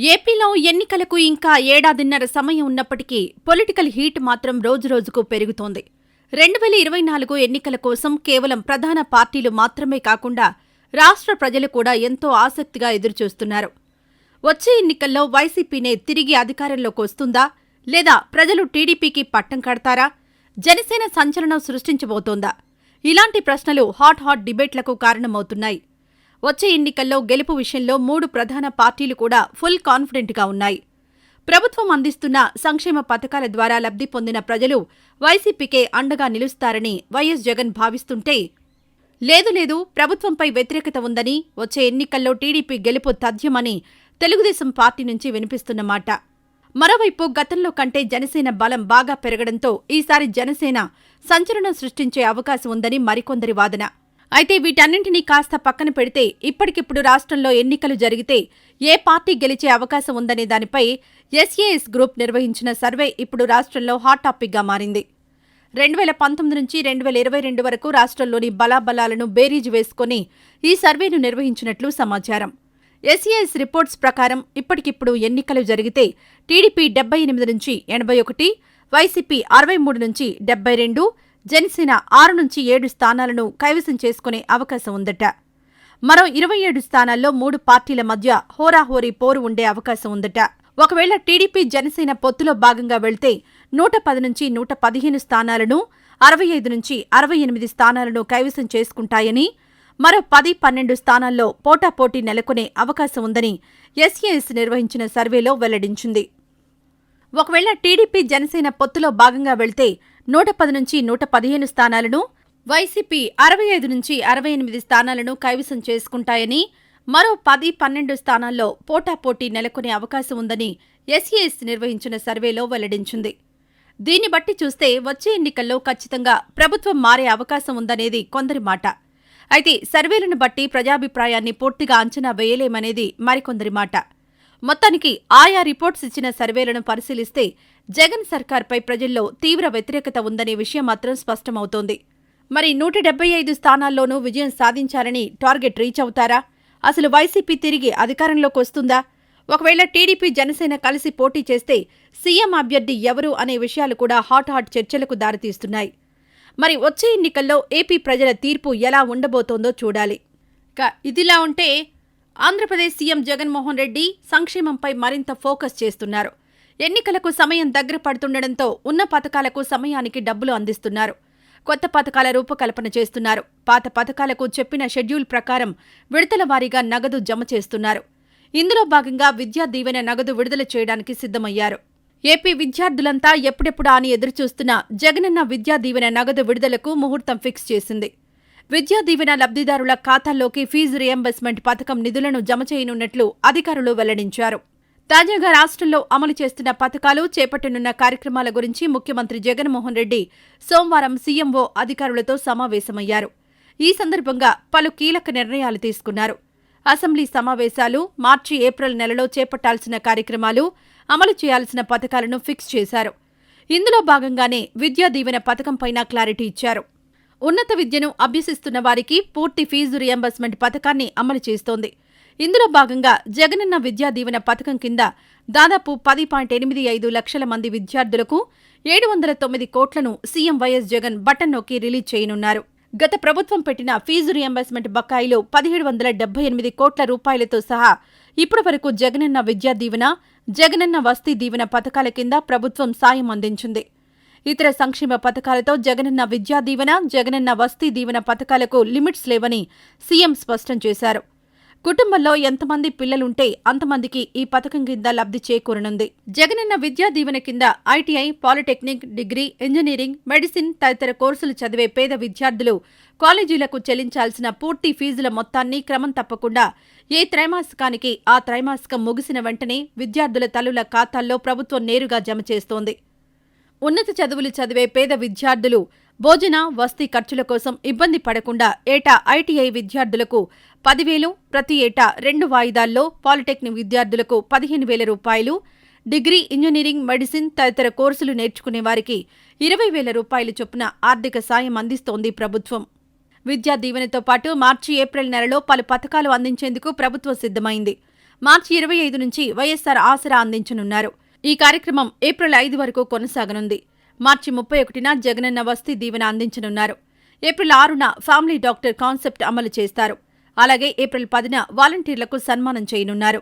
ఏపీలో ఎన్నికలకు ఇంకా ఏడాదిన్నర సమయం ఉన్నప్పటికీ పొలిటికల్ హీట్ మాత్రం రోజురోజుకు పెరుగుతోంది. 2024 ఎన్నికల కోసం కేవలం ప్రధాన పార్టీలు మాత్రమే కాకుండా రాష్ట్ర ప్రజలు కూడా ఎంతో ఆసక్తిగా ఎదురుచూస్తున్నారు. వచ్చే ఎన్నికల్లో వైసీపీనే తిరిగి అధికారంలోకి వస్తుందా, లేదా ప్రజలు టీడీపీకి పట్టం కడతారా? జనసేన సంచలనం సృష్టించబోతోందా? ఇలాంటి ప్రశ్నలు హాట్ డిబేట్లకు కారణమవుతున్నాయి. వచ్చే ఎన్నికల్లో గెలుపు విషయంలో 3 ప్రధాన పార్టీలు కూడా ఫుల్ కాన్ఫిడెంట్గా ఉన్నాయి. ప్రభుత్వం అందిస్తున్న సంక్షేమ పథకాల ద్వారా లబ్ధి పొందిన ప్రజలు వైసీపీకే అండగా నిలుస్తారని వైఎస్ జగన్ భావిస్తుంటే, లేదు ప్రభుత్వంపై వ్యతిరేకత ఉందని, వచ్చే ఎన్నికల్లో టీడీపీ గెలుపు తథ్యమని తెలుగుదేశం పార్టీ నుంచి వినిపిస్తున్న మాట. మరోవైపు గతంలో కంటే జనసేన బలం బాగా పెరగడంతో ఈసారి జనసేన సంచలనం సృష్టించే అవకాశం ఉందని మరికొందరి వాదన. అయితే వీటన్నింటినీ కాస్త పక్కన పెడితే ఇప్పటికిప్పుడు రాష్ట్రంలో ఎన్నికలు జరిగితే ఏ పార్టీ గెలిచే అవకాశం ఉందనే దానిపై ఎస్ఏఎస్ గ్రూప్ నిర్వహించిన సర్వే ఇప్పుడు రాష్ట్రంలో హాట్ టాపిక్గా మారింది. 2019 నుంచి 2022 వరకు రాష్ట్రంలోని బలాబలాలను బేరీజు వేసుకుని ఈ సర్వేను నిర్వహించినట్లు సమాచారం. ఎస్ఏఎస్ రిపోర్ట్స్ ప్రకారం ఇప్పటికిప్పుడు ఎన్నికలు జరిగితే టీడీపీ 78 నుంచి 81, వైసీపీ 63 నుంచి 72, జనసేన 6 నుంచి 7 స్థానాలను కైవసం చేసుకునే అవకాశం ఉందట. మరో 27 స్థానాల్లో 3 పార్టీల మధ్య హోరాహోరీ పోరు ఉండే అవకాశం ఉందట. ఒకవేళ టీడీపీ జనసేన పొత్తులో భాగంగా వెళ్తే 110 నుంచి 115 స్థానాలను, 65 నుంచి 68 స్థానాలను కైవసం చేసుకుంటాయని, మరో 10-12 స్థానాల్లో పోటాపోటీ నెలకొనే అవకాశం ఉందని ఎస్ఏఎస్ నిర్వహించిన సర్వేలో వెల్లడించింది. ఒకవేళ టీడీపీ జనసేన పొత్తులో భాగంగా వెళ్తే 110 నుంచి 115 స్థానాలను, వైసీపీ 65 నుంచి 68 స్థానాలను కైవసం చేసుకుంటాయని, మరో 10-12 స్థానాల్లో పోటాపోటీ నెలకొనే అవకాశం ఉందని ఎస్ఏఎస్ నిర్వహించిన సర్వేలో వెల్లడించింది. దీన్ని బట్టి చూస్తే వచ్చే ఎన్నికల్లో ఖచ్చితంగా ప్రభుత్వం మారే అవకాశం ఉందనేది కొందరి మాట. అయితే సర్వేలను బట్టి ప్రజాభిప్రాయాన్ని పూర్తిగా అంచనా వేయలేమనేది మరికొందరి మాట. మొత్తానికి ఆయా రిపోర్ట్స్ ఇచ్చిన సర్వేలను పరిశీలిస్తే జగన్ సర్కార్పై ప్రజల్లో తీవ్ర వ్యతిరేకత ఉందనే విషయం మాత్రం స్పష్టమవుతోంది. మరి 175 స్థానాల్లోనూ విజయం సాధించాలని టార్గెట్ రీచ్ అవుతారా? అసలు వైసీపీ తిరిగి అధికారంలోకి వస్తుందా? ఒకవేళ టీడీపీ జనసేన కలిసి పోటీ చేస్తే సీఎం అభ్యర్థి ఎవరు అనే విషయాలు కూడా హాట్ చర్చలకు దారితీస్తున్నాయి. మరి వచ్చే ఎన్నికల్లో ఏపీ ప్రజల తీర్పు ఎలా ఉండబోతోందో చూడాలి. ఇదిలా ఉంటే ఆంధ్రప్రదేశ్ సీఎం జగన్మోహన్ రెడ్డి సంక్షేమంపై మరింత ఫోకస్ చేస్తున్నారు. ఎన్నికలకు సమయం దగ్గర పడుతుండటంతో ఉన్న పథకాలకు సమయానికి డబ్బులు అందిస్తున్నారు. కొత్త పథకాల రూపకల్పన చేస్తున్నారు. పాత పథకాలకు చెప్పిన షెడ్యూల్ ప్రకారం విడతల వారీగా నగదు జమ చేస్తున్నారు. ఇందులో భాగంగా విద్యా దీవెన నగదు విడుదల చేయడానికి సిద్ధమయ్యారు. ఏపీ విద్యార్థులంతా ఎప్పుడెప్పుడా అని ఎదురుచూస్తున్న జగనన్న విద్యా దీవెన నగదు విడుదలకు ముహూర్తం ఫిక్స్ చేసింది. విద్యా దీవెన లబ్ధిదారుల ఖాతాల్లోకి ఫీజు రియంబర్స్మెంట్ పథకం నిధులను జమ చేయనున్నట్లు అధికారులు వెల్లడించారు. తాజాగా రాష్ట్రంలో అమలు చేస్తున్న పథకాలు, చేపట్టనున్న కార్యక్రమాల గురించి ముఖ్యమంత్రి జగన్మోహన్ రెడ్డి సోమవారం సీఎంఓ అధికారులతో సమావేశమయ్యారు. ఈ సందర్భంగా పలు కీలక నిర్ణయాలు తీసుకున్నారు. అసెంబ్లీ సమావేశాలు, మార్చి-ఏప్రిల్ నెలలో చేపట్టాల్సిన కార్యక్రమాలు, అమలు చేయాల్సిన పథకాలను ఫిక్స్ చేశారు. ఇందులో భాగంగానే విద్యా దీవెన పథకంపైన క్లారిటీ ఇచ్చారు. ఉన్నత విద్యను అభ్యసిస్తున్న వారికి పూర్తి ఫీజు రియంబర్స్మెంట్ పథకాన్ని అమలు చేస్తోంది. ఇందులో భాగంగా జగనన్న విద్యా దీవెన పథకం కింద దాదాపు 10.85 లక్షల మంది విద్యార్థులకు 709 కోట్లను సీఎం వైఎస్ జగన్ బటన్ నొక్కి రిలీజ్ చేయనున్నారు. గత ప్రభుత్వం పెట్టిన ఫీజు రియంబర్స్మెంట్ బకాయిలు 1778 కోట్ల రూపాయలతో సహా ఇప్పటి వరకు జగనన్న విద్యా దీవెన, జగనన్న వస్తీ దీవెన పథకాల కింద ప్రభుత్వం సాయం అందించింది. ఇతర సంక్షేమ పథకాలతో జగనన్న విద్యా దీవెన, జగనన్న వస్తీ దీవెన పథకాలకు లిమిట్స్ లేవని సీఎం స్పష్టం చేశారు. కుటుంబంలో ఎంతమంది పిల్లలుంటే అంతమందికి ఈ పథకం కింద లబ్ధి చేకూరనుంది. జగనన్న విద్యా దీవెన కింద ITI, polytechnic, degree, engineering, medicine తదితర కోర్సులు చదివే పేద విద్యార్థులు కాలేజీలకు చెల్లించాల్సిన పూర్తి ఫీజుల మొత్తాన్ని క్రమం తప్పకుండా ఏ త్రైమాసికానికి ఆ త్రైమాసికం ముగిసిన వెంటనే విద్యార్థుల తల్లుల ఖాతాల్లో ప్రభుత్వం నేరుగా జమ చేస్తోంది. ఉన్నత చదువులు చదివే పేద విద్యార్థులు భోజన, వస్తీ ఖర్చుల కోసం ఇబ్బంది పడకుండా ఏటా ఐటీఐ విద్యార్థులకు 10,000, ప్రతి ఏటా 2 వాయిదాల్లో పాలిటెక్నిక్ విద్యార్థులకు 15,000 రూపాయలు, డిగ్రీ, ఇంజనీరింగ్, మెడిసిన్ తదితర కోర్సులు నేర్చుకునే వారికి 20,000 రూపాయలు చొప్పున ఆర్థిక సాయం అందిస్తోంది ప్రభుత్వం. విద్యా దీవెనతో పాటు మార్చి-ఏప్రిల్ నెలలో పలు పథకాలు అందించేందుకు ప్రభుత్వం సిద్ధమైంది. మార్చి 25 నుంచి వైఎస్సార్ ఆసరా అందించనున్నారు. ఈ కార్యక్రమం ఏప్రిల్ 5 వరకు కొనసాగనుంది. మార్చి 31న Jagananna Vasathi Deevena అందించనున్నారు. April 6న family doctor concept అమలు చేస్తారు. అలాగే ఏప్రిల్ 10న వాలంటీర్లకు సన్మానం చేయనున్నారు.